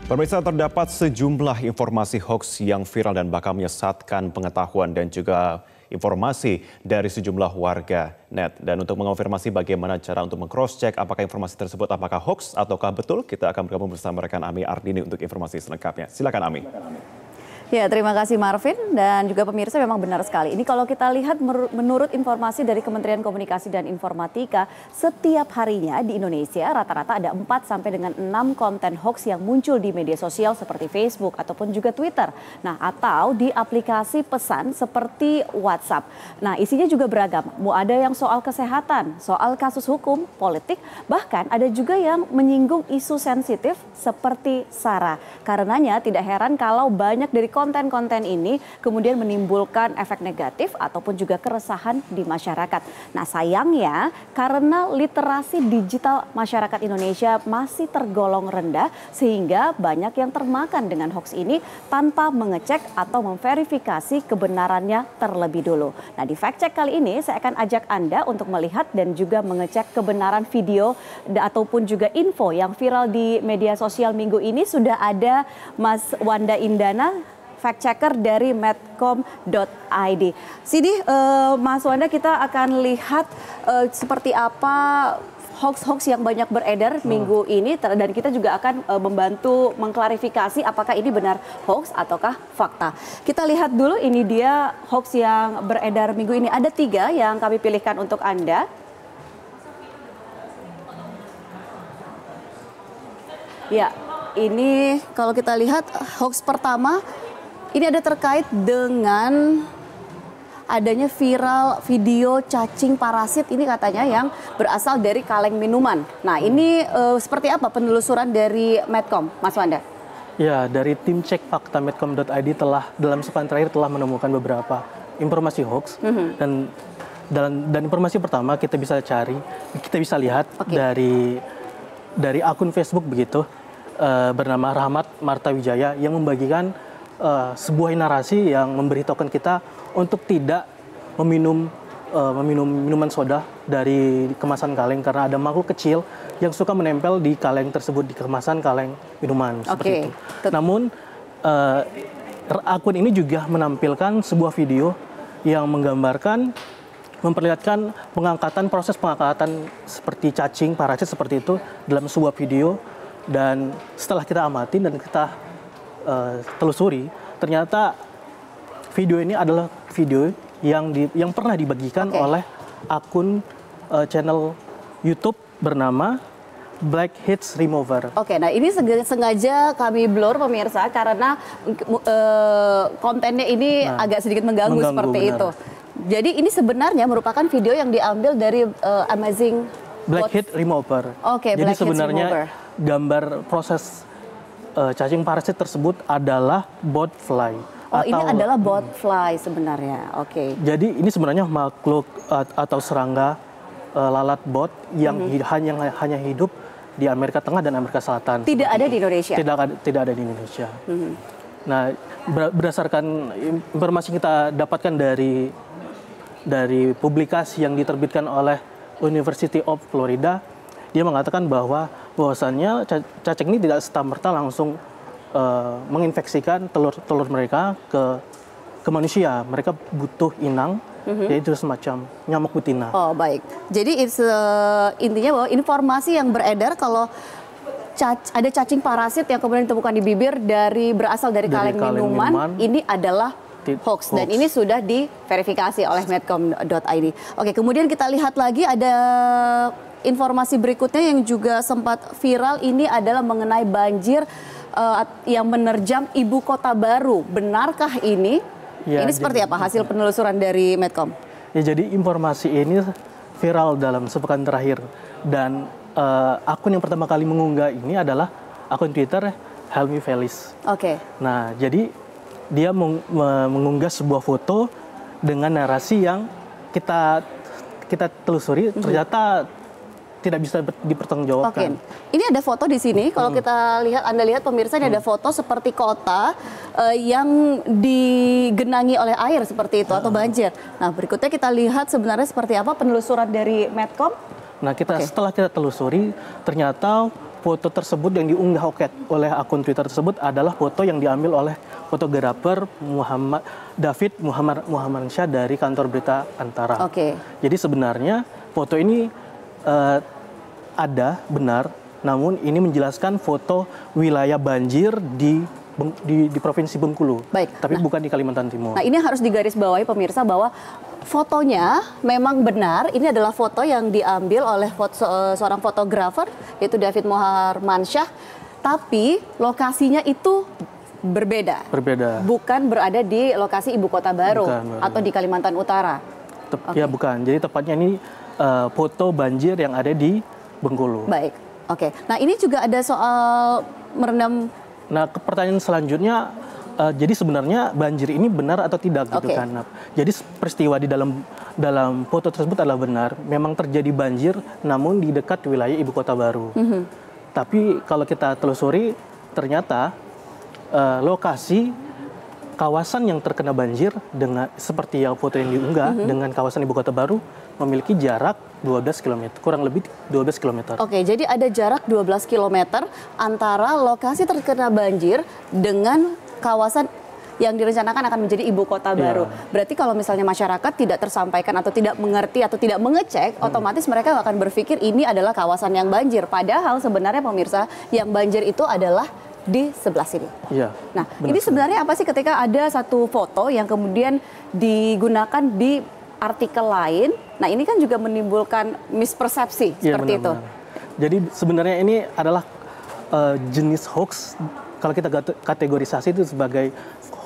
Pemirsa, terdapat sejumlah informasi hoax yang viral dan bakal menyesatkan pengetahuan dan juga informasi dari sejumlah warga net. Dan untuk mengonfirmasi bagaimana cara untuk meng-cross-check apakah informasi tersebut apakah hoax ataukah betul, kita akan bergabung bersama rekan Ami Ardini untuk informasi selengkapnya. Silakan Ami. Ya, terima kasih Marvin dan juga pemirsa, memang benar sekali. Ini kalau kita lihat menurut informasi dari Kementerian Komunikasi dan Informatika, setiap harinya di Indonesia rata-rata ada 4 sampai dengan 6 konten hoax yang muncul di media sosial seperti Facebook ataupun juga Twitter. Nah, atau di aplikasi pesan seperti WhatsApp. Nah, isinya juga beragam. Mau ada yang soal kesehatan, soal kasus hukum, politik, bahkan ada juga yang menyinggung isu sensitif seperti SARA. Karenanya tidak heran kalau banyak dari konten-konten ini kemudian menimbulkan efek negatif ataupun juga keresahan di masyarakat. Nah, sayangnya karena literasi digital masyarakat Indonesia masih tergolong rendah sehingga banyak yang termakan dengan hoax ini tanpa mengecek atau memverifikasi kebenarannya terlebih dulu. Nah, di fact check kali ini saya akan ajak Anda untuk melihat dan juga mengecek kebenaran video ataupun juga info yang viral di media sosial minggu ini. Sudah ada Mas Wanda Indana, fact checker dari medcom.id. Sini Mas Wanda, kita akan lihat seperti apa hoax-hoax yang banyak beredar minggu ini dan kita juga akan membantu mengklarifikasi apakah ini benar hoax ataukah fakta. Kita lihat dulu, ini dia hoax yang beredar minggu ini. Ada 3 yang kami pilihkan untuk Anda. Ya, ini kalau kita lihat hoax pertama, ini ada terkait dengan adanya viral video cacing parasit ini katanya yang berasal dari kaleng minuman. Nah, ini seperti apa penelusuran dari Medcom, Mas Wanda? Ya, dari tim cek fakta medcom.id telah dalam sepekan terakhir telah menemukan beberapa informasi hoax dan informasi pertama kita bisa lihat dari akun Facebook begitu bernama Rahmat Marta Wijaya yang membagikan sebuah narasi yang memberitahukan kita untuk tidak meminum minuman soda dari kemasan kaleng karena ada makhluk kecil yang suka menempel di kaleng tersebut, di kemasan kaleng minuman seperti itu. Namun akun ini juga menampilkan sebuah video yang memperlihatkan proses pengangkatan seperti cacing parasit seperti itu dalam sebuah video, dan setelah kita amati dan kita telusuri, ternyata video ini adalah video yang pernah dibagikan oleh akun channel YouTube bernama Black Hits Remover. Nah ini sengaja kami blur pemirsa karena kontennya ini agak sedikit mengganggu seperti itu. Jadi ini sebenarnya merupakan video yang diambil dari Amazing Black Hit Remover. Jadi sebenarnya gambar proses cacing parasit tersebut adalah bot fly. Ini adalah bot fly sebenarnya. Jadi ini sebenarnya makhluk atau serangga lalat bot yang hanya hidup di Amerika Tengah dan Amerika Selatan. Tidak ada di Indonesia. Tidak ada di Indonesia. Nah, berdasarkan informasi yang kita dapatkan dari publikasi yang diterbitkan oleh University of Florida, dia mengatakan bahwasannya cacing ini tidak serta-merta langsung menginfeksikan telur mereka ke manusia. Mereka butuh inang, yaitu semacam nyamuk betina. Baik. Jadi intinya bahwa informasi yang beredar kalau ada cacing parasit yang kemudian ditemukan di bibir berasal dari kaleng minuman, ini adalah hoax. Dan ini sudah diverifikasi oleh medcom.id. Kemudian kita lihat lagi ada informasi berikutnya yang juga sempat viral. Ini adalah mengenai banjir yang menerjang ibu kota baru. Benarkah ini? Ini seperti apa hasil penelusuran dari Medcom? Ya, jadi informasi ini viral dalam sepekan terakhir. Dan akun yang pertama kali mengunggah ini adalah akun Twitter Helmi Felis. Nah, jadi dia mengunggah sebuah foto dengan narasi yang kita telusuri ternyata tidak bisa dipertanggungjawabkan. Ini ada foto di sini. Kalau Anda lihat pemirsa, ini ada foto seperti kota yang digenangi oleh air seperti itu atau banjir. Nah, berikutnya kita lihat sebenarnya seperti apa penelusuran dari Medcom. Nah, setelah kita telusuri, ternyata foto tersebut yang diunggah oleh akun Twitter tersebut adalah foto yang diambil oleh fotografer David Muhammad Syah dari kantor berita Antara. Jadi sebenarnya foto ini ada benar, namun ini menjelaskan foto wilayah banjir di Provinsi Bengkulu, tapi bukan di Kalimantan Timur. Nah, ini harus digarisbawahi pemirsa bahwa fotonya memang benar. Ini adalah foto yang diambil oleh seorang fotografer, yaitu David Muhammad Syah. Tapi lokasinya itu berbeda. Bukan berada di lokasi ibu kota baru atau di Kalimantan Utara. Ya bukan. Jadi tepatnya ini foto banjir yang ada di Bengkulu. Baik. Nah, ini juga ada soal merendam. Nah, pertanyaan selanjutnya, jadi sebenarnya banjir ini benar atau tidak gitu kan? Nah, jadi peristiwa di dalam foto tersebut adalah benar. Memang terjadi banjir, namun di dekat wilayah ibu kota baru. Tapi kalau kita telusuri, ternyata lokasi kawasan yang terkena banjir dengan seperti yang foto yang diunggah dengan kawasan ibu kota baru memiliki jarak 12 km, kurang lebih 12 km. Jadi ada jarak 12 km antara lokasi terkena banjir dengan kawasan yang direncanakan akan menjadi ibu kota baru. Berarti kalau misalnya masyarakat tidak tersampaikan atau tidak mengerti atau tidak mengecek, otomatis mereka akan berpikir ini adalah kawasan yang banjir. Padahal sebenarnya pemirsa, yang banjir itu adalah di sebelah sini. Nah, ini sebenarnya apa sih ketika ada satu foto yang kemudian digunakan di artikel lain? Nah, ini kan juga menimbulkan mispersepsi seperti itu. Jadi sebenarnya ini adalah jenis hoax. Kalau kita kategorisasi itu sebagai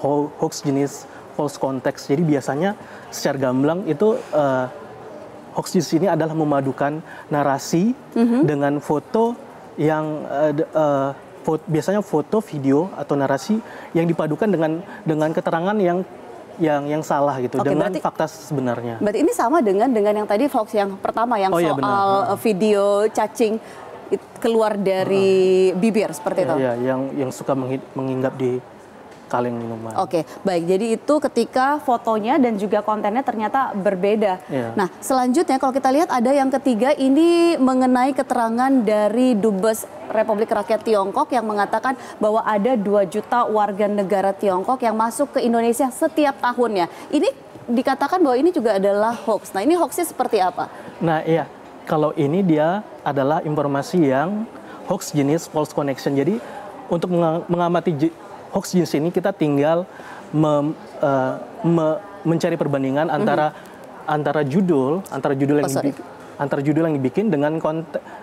hoax jenis false context. Jadi biasanya secara gamblang itu hoax di sini adalah memadukan narasi dengan foto yang biasanya foto, video atau narasi yang dipadukan dengan keterangan yang salah gitu, dengan fakta sebenarnya. Berarti ini sama dengan yang tadi hoax yang pertama yang soal video cacing keluar dari bibir seperti itu. Iya, yang suka menginggap di kaleng minuman. Baik. Jadi itu ketika fotonya dan juga kontennya ternyata berbeda. Nah, selanjutnya kalau kita lihat ada yang ketiga, ini mengenai keterangan dari Dubes Republik Rakyat Tiongkok yang mengatakan bahwa ada 2 juta warga negara Tiongkok yang masuk ke Indonesia setiap tahunnya. Ini dikatakan bahwa ini juga adalah hoax. Nah, ini hoaxnya seperti apa? Nah, iya. Kalau ini dia adalah informasi yang hoax jenis false connection. Jadi untuk mengamati hoax jenis ini kita tinggal mencari perbandingan antara judul yang dibikin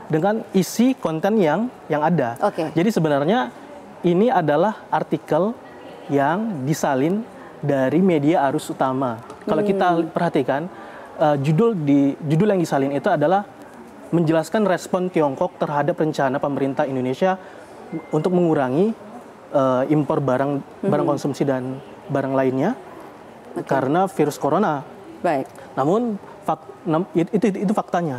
dengan isi konten yang ada. Jadi sebenarnya ini adalah artikel yang disalin dari media arus utama. Kalau kita perhatikan judul yang disalin itu adalah menjelaskan respon Tiongkok terhadap rencana pemerintah Indonesia untuk mengurangi impor barang konsumsi dan barang lainnya karena virus corona. Namun itu faktanya.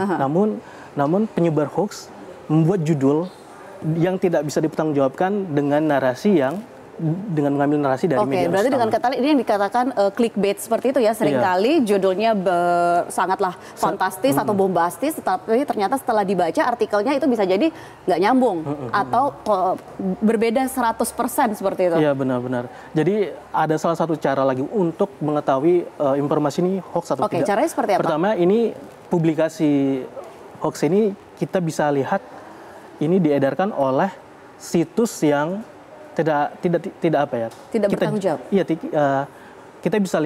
Namun penyebar hoax membuat judul yang tidak bisa dipertanggungjawabkan dengan mengambil narasi dari media. Berarti dengan kata ini yang dikatakan clickbait seperti itu ya, seringkali judulnya sangatlah fantastis atau bombastis, tetapi ternyata setelah dibaca artikelnya itu bisa jadi nggak nyambung atau berbeda 100% seperti itu. Iya, benar-benar. Jadi ada salah satu cara lagi untuk mengetahui informasi ini hoax atau tidak. Caranya seperti apa? Pertama, ini publikasi hoax ini kita bisa lihat ini diedarkan oleh situs yang tidak bertanggung jawab. Iya, kita bisa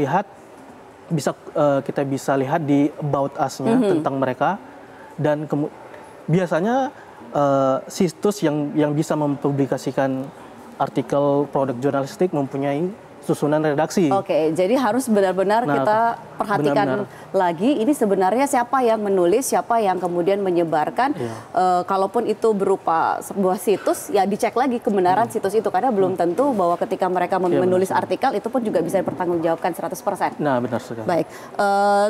lihat di about us-nya tentang mereka, dan biasanya situs yang bisa mempublikasikan artikel produk jurnalistik mempunyai susunan redaksi. Jadi harus benar-benar kita perhatikan lagi ini sebenarnya siapa yang menulis, siapa yang kemudian menyebarkan. Kalaupun itu berupa sebuah situs, ya dicek lagi kebenaran situs itu, karena belum tentu bahwa ketika mereka menulis artikel itu pun juga bisa dipertanggungjawabkan 100%. Nah, benar sekali. Baik,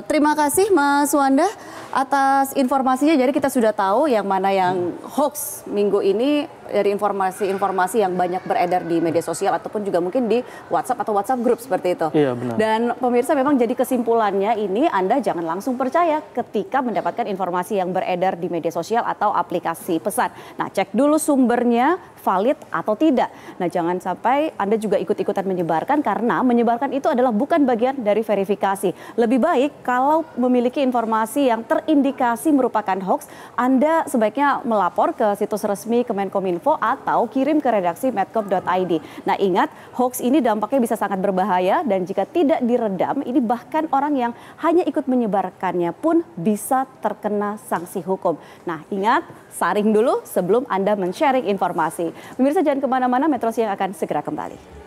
terima kasih Mas Wanda atas informasinya. Jadi kita sudah tahu yang mana yang hoax minggu ini dari informasi-informasi yang banyak beredar di media sosial ataupun juga mungkin di WhatsApp atau WhatsApp group seperti itu. Iya, benar. Dan pemirsa memang jadi kesimpulannya ini Anda jangan langsung percaya ketika mendapatkan informasi yang beredar di media sosial atau aplikasi pesan. Nah, cek dulu sumbernya valid atau tidak. Nah, jangan sampai Anda juga ikut-ikutan menyebarkan karena menyebarkan itu adalah bukan bagian dari verifikasi. Lebih baik kalau memiliki informasi yang terindikasi merupakan hoax, Anda sebaiknya melapor ke situs resmi Kemenkominfo atau kirim ke redaksi medcom.id. Nah, ingat, hoax ini dampaknya bisa sangat berbahaya dan jika tidak diredam, ini bahkan orang yang hanya ikut menyebarkannya pun bisa terkena sanksi hukum. Nah, ingat, saring dulu sebelum Anda men-sharing informasi. Pemirsa jangan kemana-mana, Metro Siang akan segera kembali.